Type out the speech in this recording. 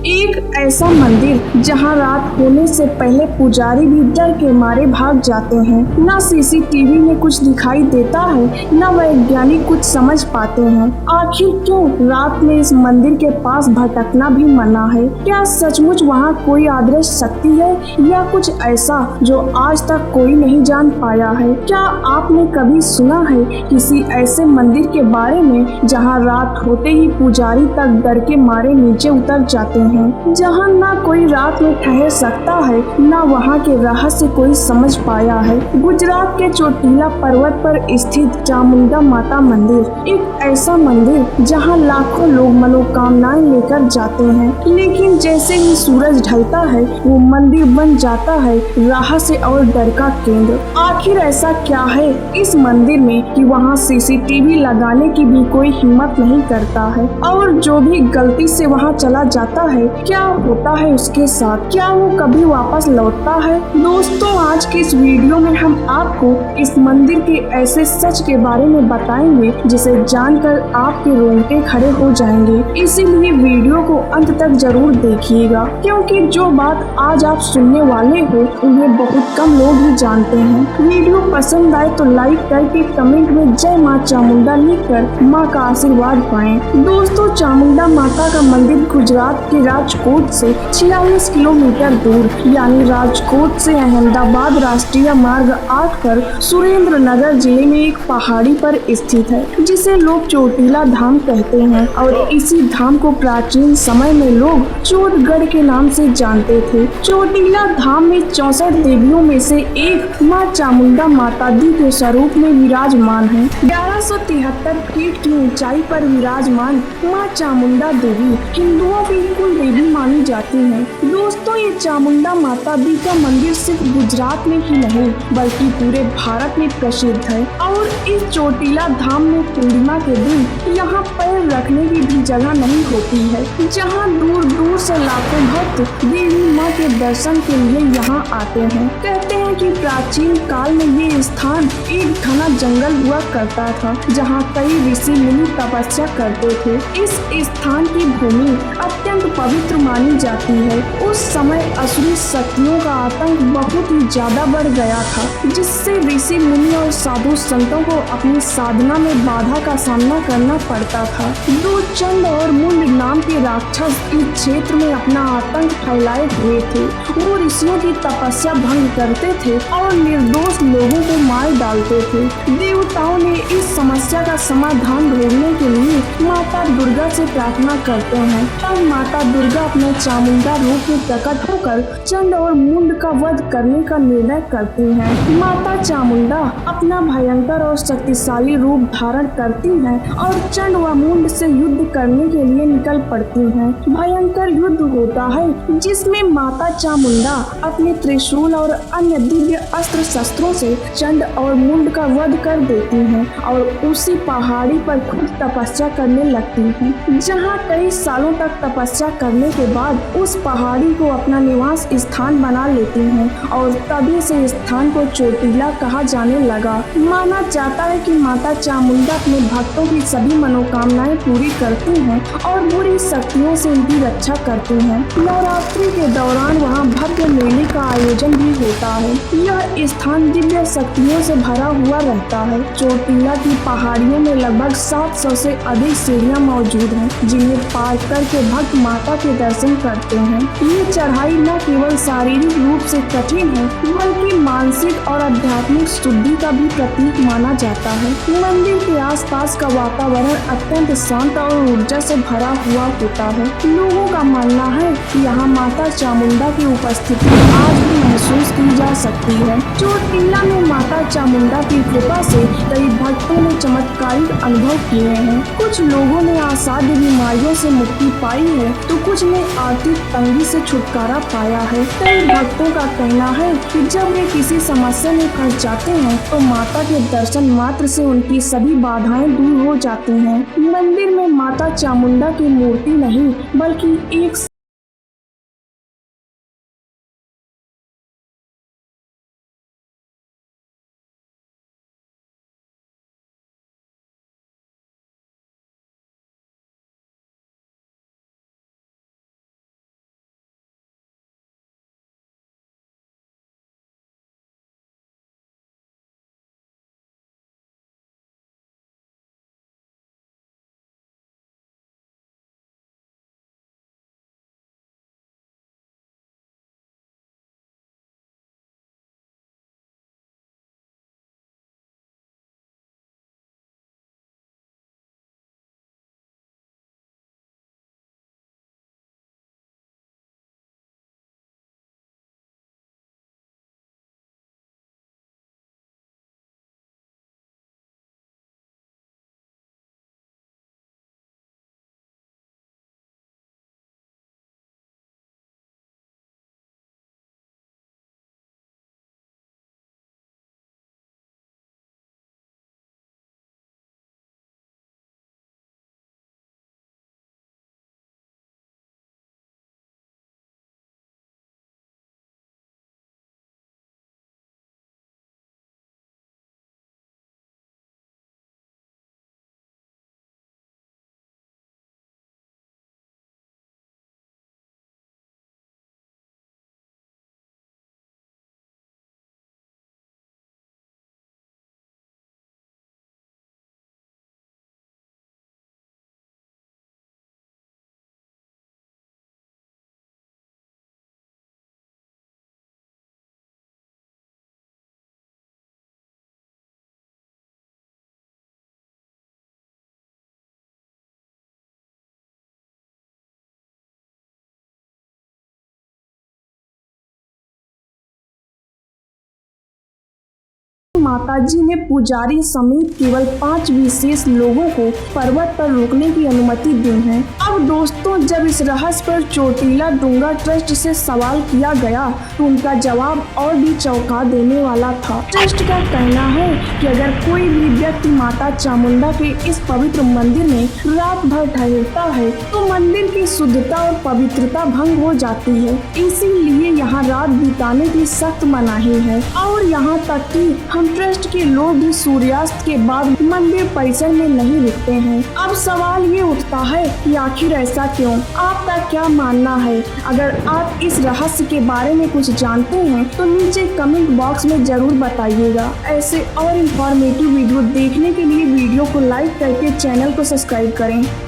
एक ऐसा मंदिर जहां रात होने से पहले पुजारी भी डर के मारे भाग जाते हैं। न सीसीटीवी में कुछ दिखाई देता है, न वैज्ञानिक कुछ समझ पाते हैं। आखिर क्यों रात में इस मंदिर के पास भटकना भी मना है? क्या सचमुच वहां कोई अदृश्य शक्ति है या कुछ ऐसा जो आज तक कोई नहीं जान पाया है? क्या आपने कभी सुना है किसी ऐसे मंदिर के बारे में जहां रात होते ही पुजारी तक डर के मारे नीचे उतर जाते हैं, जहां ना कोई रात में ठहर सकता है, ना वहां के रहस्य कोई समझ पाया है? गुजरात के चोटीला पर्वत पर स्थित चामुंडा माता मंदिर एक ऐसा मंदिर जहां लाखों लोग मनोकामनाएं लेकर जाते हैं, लेकिन जैसे ही सूरज ढलता है वो मंदिर बन जाता है रहस्य और डर का केंद्र। आखिर ऐसा क्या है इस मंदिर में कि वहां सीसीटीवी लगाने की भी कोई हिम्मत नहीं करता है, और जो भी गलती से वहां चला जाता है क्या होता है उसके साथ? क्या वो कभी वापस लौटता है? दोस्तों, आज की इस वीडियो में हम आपको इस मंदिर के ऐसे सच के बारे में बताएंगे जिसे जानकर आपके रोंगटे खड़े हो जाएंगे। इसीलिए वीडियो को अंत तक जरूर देखिएगा, क्योंकि जो बात आज आप सुनने वाले हो उन्हें बहुत कम लोग ही जानते हैं। वीडियो पसंद आए तो लाइक करके कमेंट में जय माँ चामुंडा लिखकर माँ का आशीर्वाद पाएं। दोस्तों, चामुंडा माता का मंदिर गुजरात के राजकोट से 46 किलोमीटर दूर यानी राजकोट से अहमदाबाद राष्ट्रीय मार्ग 8 पर सुरेंद्र नगर जिले में एक पहाड़ी पर स्थित है, जिसे लोग चोटीला धाम कहते हैं। और इसी धाम को प्राचीन समय में लोग चोटगढ़ के नाम से जानते थे। चोटीला धाम में 64 देवियों में से एक माँ चामुंडा माता दी के स्वरूप में विराजमान है। 1173 फीट की ऊंचाई पर विराजमान माँ चामुंडा देवी हिंदुओं की कुल देवी मानी जाती है। दोस्तों, ये चामुंडा माता दी का मंदिर सिर्फ गुजरात में ही नहीं बल्कि पूरे भारत में प्रसिद्ध है। और इस चोटीला धाम में पूर्णिमा के दिन यहाँ पैर रखने की भी जगह नहीं होती है, जहाँ दूर दूर से लाखों भक्त देवी माँ के दर्शन के लिए यहाँ आते हैं। कहते हैं कि प्राचीन काल में ये स्थान एक घना जंगल हुआ करता था, जहाँ कई ऋषि मुनि तपस्या करते थे। इस स्थान की भूमि अत्यंत पवित्र मानी जाती है। उस समय असुरी शक्तियों का आतंक बहुत ही ज्यादा बढ़ गया था, जिससे ऋषि मुनि और साधु संतों को अपनी साधना में बाधा का सामना करना पड़ता था। दो चंड और मुंड नाम के राक्षस इस क्षेत्र में अपना आतंक फैलाए हुए थे। वो ऋषियों की तपस्या भंग करते थे और निर्दोष लोगों को मार डालते थे। देवताओं ने इस समस्या का समाधान ढूंढने के लिए माता दुर्गा से प्रार्थना करते हैं। तब माता दुर्गा अपने चामुंडा रूप में प्रकट होकर चंड और मुंड का वध करने का निर्णय करती हैं। माता चामुंडा अपना भयंकर और शक्तिशाली रूप धारण करती हैं और चंड व मुंड से युद्ध करने के लिए निकल पड़ती हैं। भयंकर युद्ध होता है जिसमें माता चामुंडा अपने त्रिशूल और अन्य दिव्य अस्त्र शस्त्रों से चंड और मुंड का वध कर देती हैं और उसी पहाड़ी पर खुद तपस्या करने लगती हैं। जहां कई सालों तक तपस्या करने के बाद उस पहाड़ी को अपना निवास स्थान बना लेती हैं और तभी से इस स्थान को चोटीला कहा जाने लगा। माना जाता है कि माता चामुंडा अपने भक्तों की सभी मनोकामनाएं पूरी करती हैं और बुरी शक्तियों से उनकी रक्षा करती हैं। नवरात्रि के दौरान वहां भव्य मेले का आयोजन भी होता है। यह स्थान दिव्य शक्तियों से भरा हुआ रहता है। चोटीला की पहाड़ियों में लगभग 700 से अधिक सीढ़ियां मौजूद हैं, जिन्हें पार करके भक्त माता के दर्शन करते हैं। ये चढ़ाई न केवल शारीरिक रूप से कठिन है बल्कि मानसिक और आध्यात्मिक शुद्धि का भी प्रतीक माना जाता है। मंदिर के आसपास का वातावरण अत्यंत शांत और ऊर्जा से भरा हुआ होता है। लोगों का मानना है कि यहाँ माता चामुंडा की उपस्थिति आज भी महसूस की जा सकती है। चोटीला में माता चामुंडा की कृपा से कई भक्तों ने चमत्कारिक अनुभव किए हैं। कुछ लोगों ने असाध्य बीमारियों से मुक्ति पाई है तो कुछ ने आर्थिक तंगी से छुटकारा पाया है। कई भक्तों का कहना है कि जब वे किसी समस्या में फंस जाते हैं तो माता के दर्शन मात्र से उनकी सभी बाधाएं दूर हो जाती हैं। मंदिर में माता चामुंडा की मूर्ति नहीं बल्कि एक माताजी ने पुजारी समेत केवल 5 विशेष लोगों को पर्वत पर रुकने की अनुमति दी है। अब दोस्तों, जब इस रहस्य पर चोटिला डूंगर ट्रस्ट से सवाल किया गया तो उनका जवाब और भी चौंका देने वाला था। ट्रस्ट का कहना है कि अगर कोई भी व्यक्ति माता चामुंडा के इस पवित्र मंदिर में रात भर ठहरता है तो मंदिर की शुद्धता और पवित्रता भंग हो जाती है। इसीलिए यहाँ रात बिताने की सख्त मनाही है और यहाँ तक कि हम ट्रस्ट के लोग भी सूर्यास्त के बाद मंदिर परिसर में नहीं रुकते हैं। अब सवाल ये उठता है कि आखिर ऐसा क्यों? आपका क्या मानना है? अगर आप इस रहस्य के बारे में कुछ जानते हैं तो नीचे कमेंट बॉक्स में जरूर बताइएगा। ऐसे और इंफॉर्मेटिव वीडियो देखने के लिए वीडियो को लाइक करके चैनल को सब्सक्राइब करें।